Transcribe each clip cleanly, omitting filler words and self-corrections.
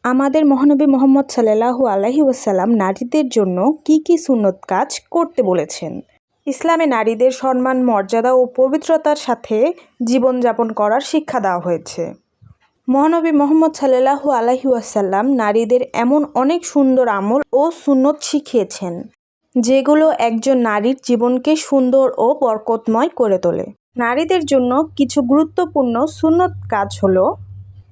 আমাদের মহানবী মুহাম্মদ সাল্লাল্লাহু আলাইহি ওয়াসাল্লাম নারীদের জন্য কি কি সুন্নত কাজ করতে বলেছেন। ইসলামে নারীদের সম্মান, মর্যাদা ও পবিত্রতার সাথে জীবনযাপন করার শিক্ষা দেওয়া হয়েছে। মহানবী মুহাম্মদ সাল্লাল্লাহু আলাইহি ওয়াসাল্লাম নারীদের এমন অনেক সুন্দর আমল ও সুন্নত শিখিয়েছেন, যেগুলো একজন নারীর জীবনকে সুন্দর ও বরকতময় করে তোলে। নারীদের জন্য কিছু গুরুত্বপূর্ণ সুন্নত কাজ হলো: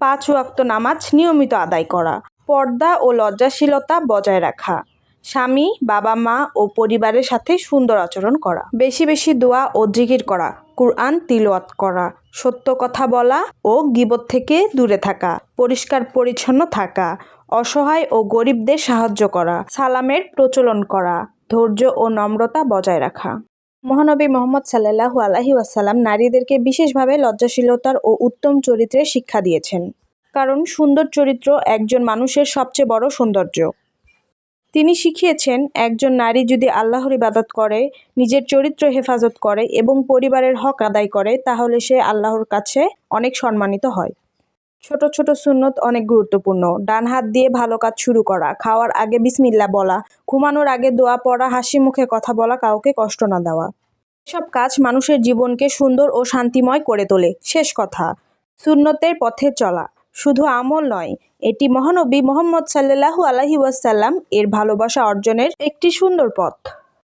5 ওয়াক্ত নামাজ নিয়মিত আদায় করা, পর্দা ও লজ্জাশীলতা বজায় রাখা, স্বামী, বাবা মা ও পরিবারের সাথে সুন্দর আচরণ করা, বেশি বেশি দোয়া ও জিকির করা, কুরআন তিলাওয়াত করা, সত্য কথা বলা ও গীবত থেকে দূরে থাকা, পরিষ্কার পরিচ্ছন্ন থাকা, অসহায় ও গরিবদের সাহায্য করা, সালামের প্রচলন করা, ধৈর্য ও নম্রতা বজায় রাখা। মহানবী মুহাম্মদ সাল্লাল্লাহু আলাইহি ওয়াসাল্লাম নারীদেরকে বিশেষভাবে লজ্জাশীলতার ও উত্তম চরিত্রের শিক্ষা দিয়েছেন, কারণ সুন্দর চরিত্র একজন মানুষের সবচেয়ে বড় সৌন্দর্য। তিনি শিখিয়েছেন, একজন নারী যদি আল্লাহর ইবাদত করে, নিজের চরিত্র হেফাজত করে এবং পরিবারের হক আদায় করে, তাহলে সে আল্লাহর কাছে অনেক সম্মানিত হয়। ছোট ছোট সুন্নত অনেক গুরুত্বপূর্ণ। ডান হাত দিয়ে ভালো কাজ শুরু করা, খাওয়ার আগে বিসমিল্লাহ বলা, ঘুমানোর আগে দোয়া পড়া, হাসি মুখে কথা বলা, কাউকে কষ্ট না দেওয়া। এসব কাজ মানুষের জীবনকে সুন্দর ও শান্তিময় করে তোলে। শেষ কথা, সুন্নতের পথে চলা শুধু আমল নয়, এটি মহানবী মুহাম্মদ সাল্লাল্লাহু আলাইহি ওয়াসাল্লাম এর ভালোবাসা অর্জনের একটি সুন্দর পথ।